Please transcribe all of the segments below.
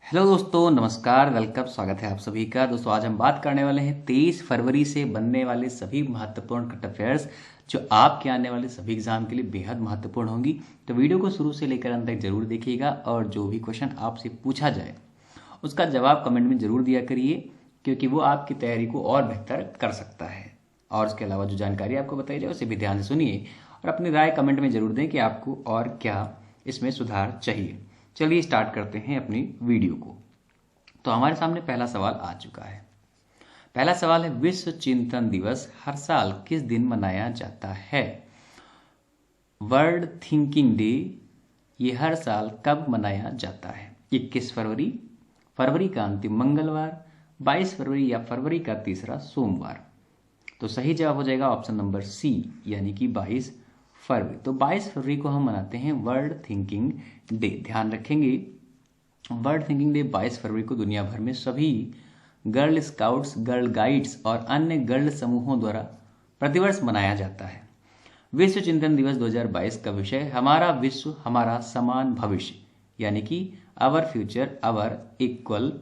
Hello दोस्तों, नमस्कार, welcome, स्वागत है आप सभी का। दोस्तों आज हम बात करने वाले हैं 23 फरवरी से बनने वाले सभी महत्वपूर्ण करंट अफेयर्स जो आपके आने वाले सभी एग्जाम के लिए बेहद महत्वपूर्ण होंगी। तो वीडियो को शुरू से लेकर अंत तक जरूर देखिएगा और जो भी क्वेश्चन आपसे पूछा जाए उसका जवाब कमेंट में जरूर दिया करिए, क्योंकि वो आपकी तैयारी को और बेहतर कर सकता है। और उसके अलावा जो जानकारी आपको बताई जाए उसे भी ध्यान से सुनिए और अपनी राय कमेंट में जरूर दें कि आपको और क्या इसमें सुधार चाहिए। चलिए स्टार्ट करते हैं अपनी वीडियो को। तो हमारे सामने पहला सवाल आ चुका है। पहला सवाल है, विश्व चिंतन दिवस हर साल किस दिन मनाया जाता है? वर्ल्ड थिंकिंग डे ये हर साल कब मनाया जाता है? 21 फरवरी, फरवरी का अंतिम मंगलवार, 22 फरवरी या फरवरी का तीसरा सोमवार। तो सही जवाब हो जाएगा ऑप्शन नंबर सी, यानी कि 22 फरवरी। तो 22 फरवरी को हम मनाते हैं वर्ल्ड थिंकिंग डे। ध्यान रखेंगे, वर्ल्ड थिंकिंग डे 22 फरवरी को दुनिया भर में सभी गर्ल स्काउट्स, गर्ल गाइड्स और अन्य गर्ल समूहों द्वारा प्रतिवर्ष मनाया जाता है। विश्व चिंतन दिवस 2022 का विषय हमारा विश्व हमारा समान भविष्य, यानी कि our future our equal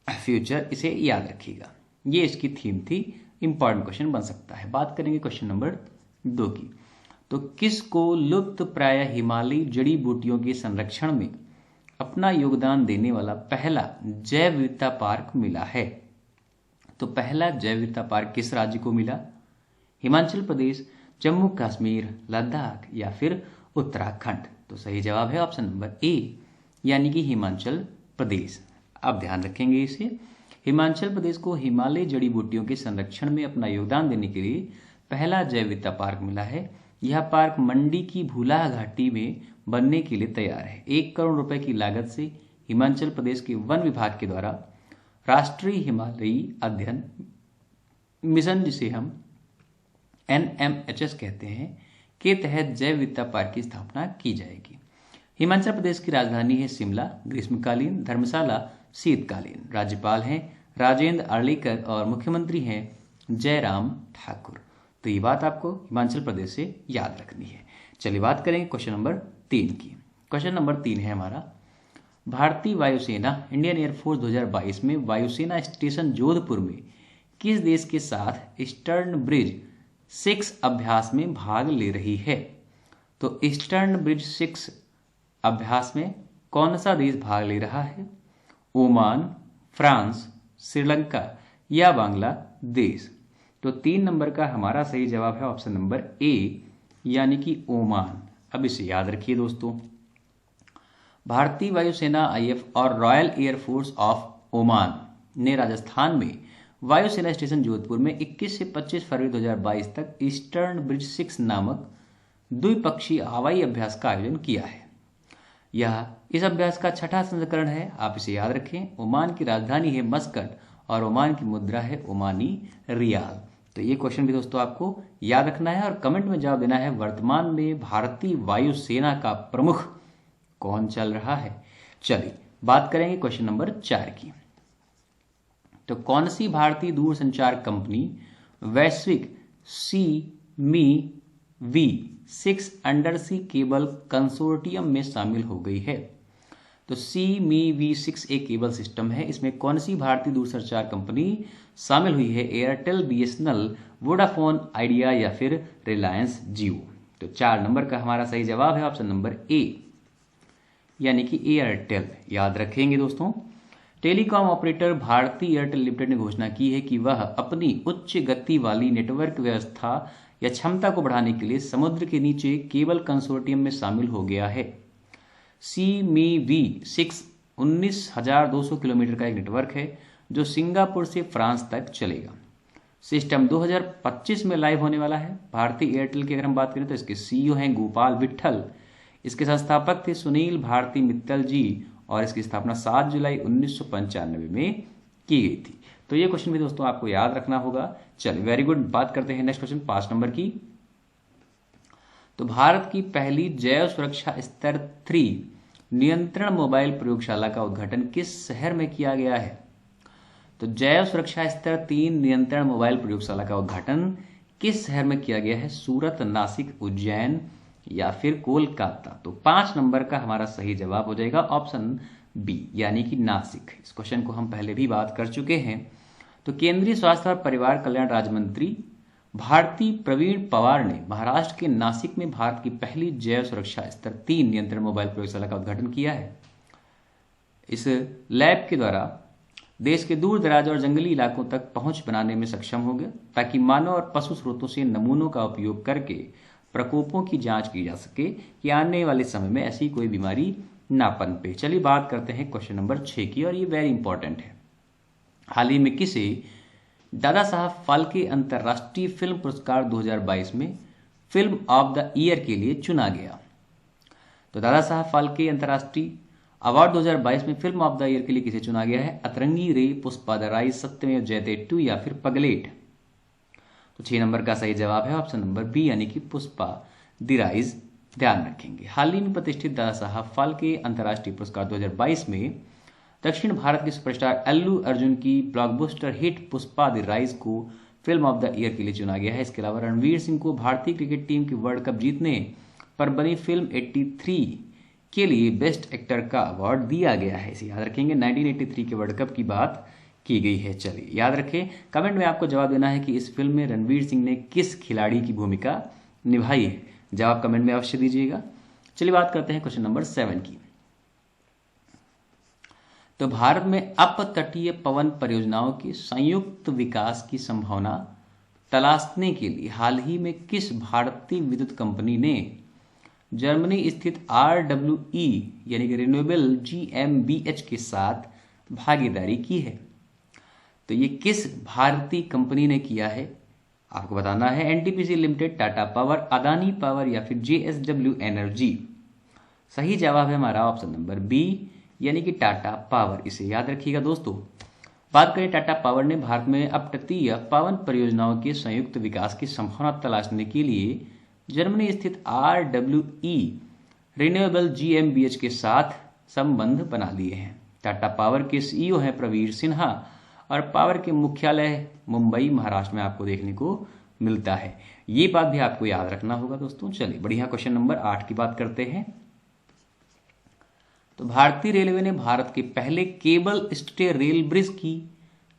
future, इसे याद रखिएगा। ये इसकी थीम थी। इंपॉर्टेंट क्वेश्चन बन सकता है। बात करेंगे क्वेश्चन नंबर 2 की। तो किसको लुप्त प्राय हिमालयी जड़ी बूटियों के संरक्षण में अपना योगदान देने वाला पहला जैव विविधता पार्क मिला है? तो पहला जैव विविधता पार्क किस राज्य को मिला? हिमाचल प्रदेश, जम्मू कश्मीर, लद्दाख या फिर उत्तराखंड? तो सही जवाब है ऑप्शन नंबर ए, यानी कि हिमाचल प्रदेश। अब ध्यान रखेंगे इसे, हिमाचल प्रदेश को हिमालय जड़ी बूटियों के संरक्षण में अपना योगदान देने के लिए पहला जैव विविधता पार्क मिला है। यह पार्क मंडी की भूलाह घाटी में बनने के लिए तैयार है। 1 करोड़ रुपए की लागत से हिमाचल प्रदेश के वन विभाग के द्वारा राष्ट्रीय हिमालयी अध्ययन मिशन, जिसे हम NMHS कहते हैं, के तहत जैव विविधता पार्क की स्थापना की जाएगी। हिमाचल प्रदेश की राजधानी है शिमला, ग्रीष्मकालीन, धर्मशाला शीतकालीन। राज्यपाल हैं राजेंद्र अर्लेकर और मुख्यमंत्री हैं जयराम ठाकुर। तो ये बात आपको हिमाचल प्रदेश से याद रखनी है। चलिए बात करेंगे क्वेश्चन नंबर 3 की। क्वेश्चन नंबर 3 है हमारा, भारतीय वायुसेना इंडियन एयरफोर्स 2022 में वायुसेना स्टेशन जोधपुर में किस देश के साथ ईस्टर्न ब्रिज 6 अभ्यास में भाग ले रही है? तो ईस्टर्न ब्रिज 6 अभ्यास में कौन सा देश भाग ले रहा है? ओमान, फ्रांस, श्रीलंका या बांग्लादेश? तो 3 नंबर का हमारा सही जवाब है ऑप्शन नंबर ए, यानी कि ओमान। अब इसे याद रखिए दोस्तों, भारतीय वायुसेना IF और रॉयल एयरफोर्स ऑफ ओमान ने राजस्थान में वायुसेना स्टेशन जोधपुर में 21 से 25 फरवरी 2022 तक ईस्टर्न ब्रिज 6 नामक द्विपक्षीय हवाई अभ्यास का आयोजन किया है। यह इस अभ्यास का 6ठा संस्करण है। आप इसे याद रखें। ओमान की राजधानी है मस्कट और ओमान की मुद्रा है ओमानी रियाल। तो ये क्वेश्चन भी दोस्तों आपको याद रखना है और कमेंट में जवाब देना है, वर्तमान में भारतीय वायुसेना का प्रमुख कौन चल रहा है? चलिए बात करेंगे क्वेश्चन नंबर 4 की। तो कौन सी भारतीय दूरसंचार कंपनी वैश्विक CME-V6 अंडर सी केबल कंसोर्टियम में शामिल हो गई है? तो CME-V6 एक केबल सिस्टम है। इसमें कौन सी भारतीय दूरसंचार कंपनी शामिल हुई है? एयरटेल, BSNL, वोडाफोन आइडिया या फिर रिलायंस जियो? तो 4 नंबर का हमारा सही जवाब है ऑप्शन नंबर ए, यानी कि एयरटेल। याद रखेंगे दोस्तों, telecom operator Bharti Airtel limited ने घोषणा की है कि वह अपनी उच्च गति वाली नेटवर्क व्यवस्था या क्षमता को बढ़ाने के लिए समुद्र के नीचे केबल कंसोर्टियम में शामिल हो गया है। CME-V6 19,200 किलोमीटर का एक नेटवर्क है जो सिंगापुर से फ्रांस तक चलेगा। सिस्टम 2025 में लाइव होने वाला है। भारतीय एयरटेल की अगर हम बात करें तो इसके CEO हैं गोपाल विट्ठल, इसके संस्थापक थे सुनील भारती मित्तल जी और इसकी स्थापना 7 जुलाई 1995 में की गई थी। तो ये क्वेश्चन भी दोस्तों आपको याद रखना होगा। चलिए वेरी गुड, बात करते हैं नेक्स्ट क्वेश्चन 5 नंबर की। तो भारत की पहली जैव सुरक्षा स्तर 3 नियंत्रण मोबाइल प्रयोगशाला का उद्घाटन किस शहर में किया गया है? तो जैव सुरक्षा स्तर 3 नियंत्रण मोबाइल प्रयोगशाला का उद्घाटन किस शहर में किया गया है? सूरत, नासिक, उज्जैन या फिर कोलकाता? तो 5 नंबर का हमारा सही जवाब हो जाएगा ऑप्शन बी यानी कि नासिक। इस क्वेश्चन को हम पहले भी बात कर चुके हैं। तो केंद्रीय स्वास्थ्य और परिवार कल्याण राज्य मंत्री भारती प्रवीण पवार ने महाराष्ट्र के नासिक में भारत की पहली जैव सुरक्षा स्तर 3 नियंत्रण मोबाइल प्रयोगशाला का उद्घाटन किया है। इस लैब के द्वारा देश के दूर दराज और जंगली इलाकों तक पहुंच बनाने में सक्षम हो गया, ताकि मानव और पशु स्रोतों से नमूनों का उपयोग करके प्रकोपों की जांच की जा सके कि आने वाले समय में ऐसी कोई बीमारी ना पनपे। चलिए बात करते हैं क्वेश्चन नंबर 6 की, और ये वेरी इंपॉर्टेंट है। हाल ही में किसे दादा साहब फाल्के अंतर्राष्ट्रीय फिल्म पुरस्कार 2022 में फिल्म ऑफ द ईयर के लिए चुना गया? तो दादा साहब फाल्के अंतर्राष्ट्रीय अवार्ड 2022 में फिल्म ऑफ द ईयर के लिए किसे चुना गया है? अतरंगी रे, पुष्पा द राइज, सत्यमेव जयते 2 या फिर पगलेट? तो 6 नंबर का सही जवाब है ऑप्शन नंबर बी यानी कि पुष्पा द राइज। ध्यान रखेंगे, हाल ही में प्रतिष्ठित दादा साहब फाल्के अंतर्राष्ट्रीय पुरस्कार 2022 में दक्षिण भारत के सुपरस्टार अल्लू अर्जुन की blockbuster hit Pushpa the rise को फिल्म ऑफ द ईयर के लिए चुना गया है। इसके अलावा रणवीर सिंह को भारतीय क्रिकेट टीम की वर्ल्ड कप जीतने पर बनी फिल्म 83 के लिए बेस्ट एक्टर का अवार्ड दिया गया है। इसे याद रखेंगे, 1983 के वर्ल्ड कप की बात की गई है। चलिए याद रखें, कमेंट में आपको जवाब देना है कि इस फिल्म में रणवीर सिंह ने किस खिलाड़ी की भूमिका निभाई है। जवाब कमेंट में अवश्य दीजिएगा। चलिए बात करते हैं क्वेश्चन नंबर 7 की। तो भारत में अपतटीय पवन परियोजनाओं के संयुक्त विकास की संभावना तलाशने के लिए हाल ही में किस भारतीय विद्युत कंपनी ने जर्मनी स्थित RWE यानी कि रिन्यूएबल GmbH के साथ भागीदारी की है? तो ये किस भारतीय कंपनी ने किया है आपको बताना है। NTPC limited, Tata power, Adani power या फिर JSW एनर्जी? सही जवाब है हमारा ऑप्शन नंबर बी यानी कि टाटा पावर। इसे याद रखिएगा दोस्तों। बात करें टाटा पावर ने भारत में अपतटीय पवन परियोजनाओं के संयुक्त विकास की संभावना तलाशने के लिए जर्मनी स्थित RWE रिन्यूएबल GmbH के साथ संबंध बना लिए हैं। टाटा पावर के CEO हैं प्रवीर सिन्हा और पावर के मुख्यालय मुंबई महाराष्ट्र में आपको देखने को मिलता है। ये बात भी आपको याद रखना होगा दोस्तों। चलिए बढ़िया, क्वेश्चन नंबर 8 की बात करते हैं। तो भारतीय रेलवे ने भारत के पहले केबल स्टे रेल ब्रिज की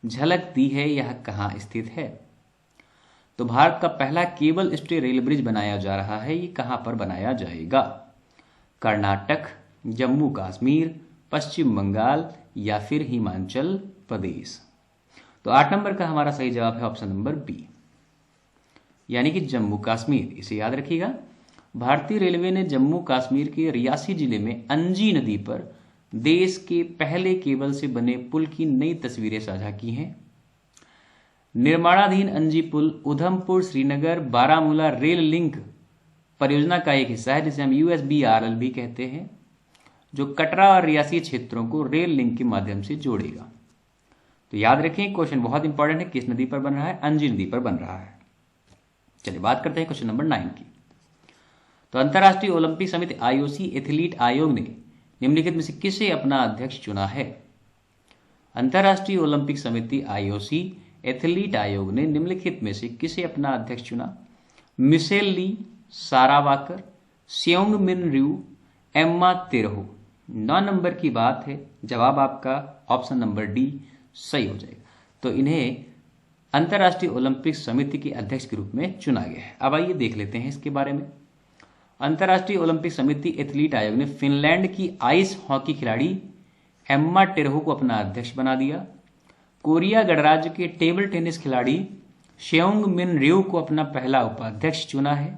झलक दी है, यह कहां स्थित है? तो भारत का पहला केबल स्टे रेल ब्रिज बनाया जा रहा है, ये कहां पर बनाया जाएगा? कर्नाटक, जम्मू कश्मीर, पश्चिम बंगाल या फिर हिमाचल प्रदेश? तो 8 नंबर का हमारा सही जवाब है ऑप्शन नंबर बी यानी कि जम्मू कश्मीर। इसे याद रखिएगा। भारतीय रेलवे ने जम्मू कश्मीर के रियासी जिले में अंजी नदी पर देश के पहले केबल से बने पुल की नई तस्वीरें साझा की हैं। निर्माणाधीन अंजी पुल उधमपुर श्रीनगर बारामूला रेल लिंक परियोजना का एक हिस्सा है, जिसे हम USBRL भी कहते हैं, जो कटरा और रियासी क्षेत्रों को रेल लिंक के माध्यम से जोड़ेगा। तो याद रखें, क्वेश्चन बहुत इंपॉर्टेंट है। किस नदी पर बन रहा है? अंजी नदी पर बन रहा है। चलिए बात करते हैं क्वेश्चन नंबर 9 की। तो अंतर्राष्ट्रीय ओलंपिक समिति IOC एथलीट आयोग ने निम्नलिखित में से किसे अपना अध्यक्ष चुना है? अंतर्राष्ट्रीय ओलंपिक समिति IOC एथलीट आयोग ने निम्नलिखित में से किसे अपना अध्यक्ष चुना? मिशेल ली, सारा वाकर, सेओंग मिन रयू, एम्मा तेरहो? 9 नंबर की बात है। जवाब आपका ऑप्शन नंबर डी सही हो जाएगा। तो इन्हें अंतर्राष्ट्रीय ओलंपिक समिति के अध्यक्ष के रूप में चुना गया है। अब आइए देख लेते हैं इसके बारे में। अंतर्राष्ट्रीय ओलंपिक समिति एथलीट आयोग ने फिनलैंड की आइस हॉकी खिलाड़ी एम्मा टेरहो को अपना अध्यक्ष बना दिया। कोरिया गणराज्य के टेबल टेनिस खिलाड़ी सेओंग मिन रयू को अपना पहला उपाध्यक्ष चुना है।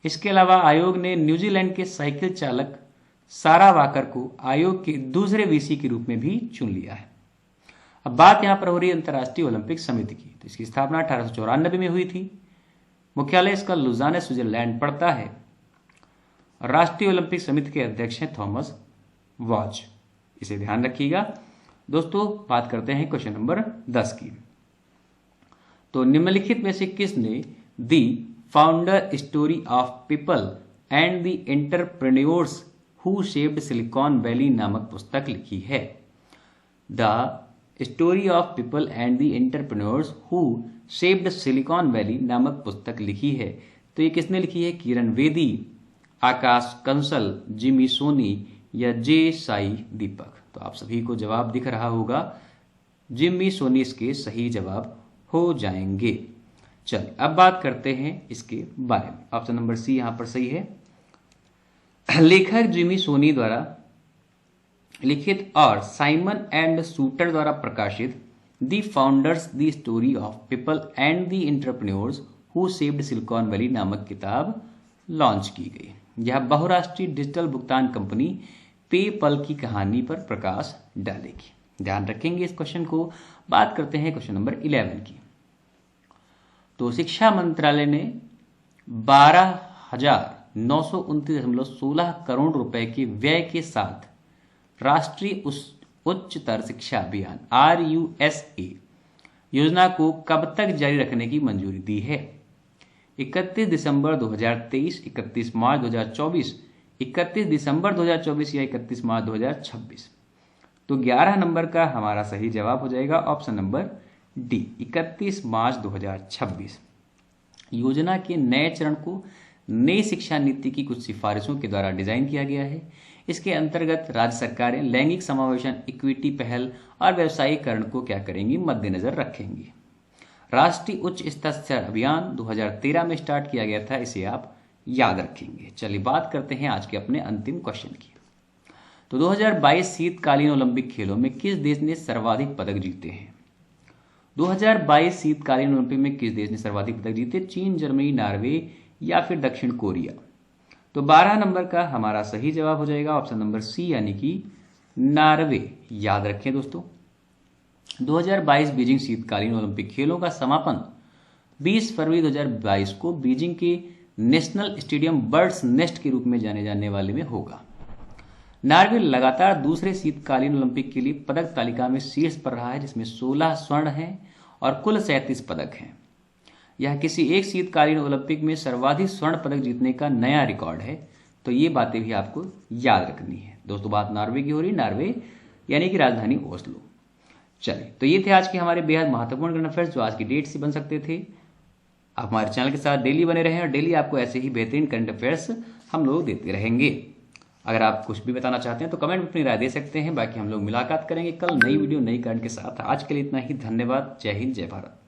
इसके अलावा आयोग ने न्यूजीलैंड के साइकिल चालक सारा वाकर को आयोग के दूसरे VC के रूप में भी चुन लिया है। अब बात यहां पर हो रही है अंतर्राष्ट्रीय ओलंपिक समिति की। तो इसकी स्थापना 1894 में हुई थी। मुख्यालय इसका लुजाने स्विट्जरलैंड पड़ता है। राष्ट्रीय ओलंपिक समिति के अध्यक्ष हैं थॉमस वॉच। इसे ध्यान रखिएगा दोस्तों। बात करते हैं क्वेश्चन नंबर 10 की। तो निम्नलिखित में से किसने the founder story of people and the entrepreneurs who shaped silicon valley नामक पुस्तक लिखी है? The story of people and the entrepreneurs who shaped silicon valley नामक पुस्तक लिखी है। तो ये किसने लिखी है? किरण बेदी, आकाश कंसल, जिमी सोनी या जे साई दीपक? तो आप सभी को जवाब दिख रहा होगा, जिम्मी सोनी इसके सही जवाब हो जाएंगे। चलिए अब बात करते हैं इसके बारे में। ऑप्शन नंबर सी यहां पर सही है। लेखक जिमी सोनी द्वारा लिखित और साइमन एंड शूटर द्वारा प्रकाशित the founders the story of people and the entrepreneurs who saved silicon valley नामक किताब लॉन्च की गई। यह बहुराष्ट्रीय डिजिटल भुगतान कंपनी पेपल की कहानी पर प्रकाश डालेगी। ध्यान रखेंगे इस क्वेश्चन को। बात करते हैं क्वेश्चन नंबर 11 की। तो शिक्षा मंत्रालय ने 12,929.16 करोड़ रुपए के व्यय के साथ राष्ट्रीय उच्चतर शिक्षा अभियान RUSA योजना को कब तक जारी रखने की मंजूरी दी है? 31 दिसंबर 2023, 31 मार्च 2024, 31 दिसंबर 2024 या 31 मार्च 2026। तो 11 नंबर का हमारा सही जवाब हो जाएगा ऑप्शन नंबर डी, 31 मार्च 2026। योजना के नए चरण को नई शिक्षा नीति की कुछ सिफारिशों के द्वारा डिजाइन किया गया है। इसके अंतर्गत राज्य सरकारें लैंगिक समावेशन, इक्विटी पहल और व्यवसायीकरण को क्या करेंगी? मद्देनजर रखेंगी। राष्ट्रीय उच्च स्तर अभियान 2013 में स्टार्ट किया गया था, इसे आप याद रखेंगे। चलिए बात करते हैं आज के अपने अंतिम क्वेश्चन की। तो 2022 शीतकालीन ओलंपिक खेलों में किस देश ने सर्वाधिक पदक जीते हैं? 2022 शीतकालीन ओलंपिक में किस देश ने सर्वाधिक पदक जीते? चीन, जर्मनी, नॉर्वे या फिर दक्षिण कोरिया। तो 12 नंबर का हमारा सही जवाब हो जाएगा ऑप्शन नंबर सी, यानी कि नॉर्वे। याद रखें दोस्तों, 2022 बीजिंग शीतकालीन ओलंपिक खेलों का समापन 20 फरवरी 2022 को बीजिंग के नेशनल स्टेडियम बर्ड्स नेस्ट के रूप में जाने जाने वाले में होगा। नॉर्वे लगातार दूसरे शीतकालीन ओलंपिक के लिए पदक तालिका में शीर्ष पर रहा है, जिसमें 16 स्वर्ण हैं और कुल 37 पदक हैं। यह किसी एक शीतकालीन ओलंपिक में सर्वाधिक स्वर्ण पदक जीतने का नया रिकॉर्ड है। तो ये बातें भी आपको याद रखनी है दोस्तों। बात नॉर्वे की हो रही, नॉर्वे यानी कि राजधानी ओस्लो। चलिए, तो ये थे आज के हमारे बेहद महत्वपूर्ण करंट अफेयर्स जो आज की डेट से बन सकते थे। आप हमारे चैनल के साथ डेली बने रहें और डेली आपको ऐसे ही बेहतरीन करंट अफेयर्स हम लोग देते रहेंगे। अगर आप कुछ भी बताना चाहते हैं तो कमेंट में अपनी राय दे सकते हैं। बाकी हम लोग मुलाकात करेंगे कल नई वीडियो नई करंट के साथ। आज के लिए इतना ही। धन्यवाद। जय हिंद, जय भारत।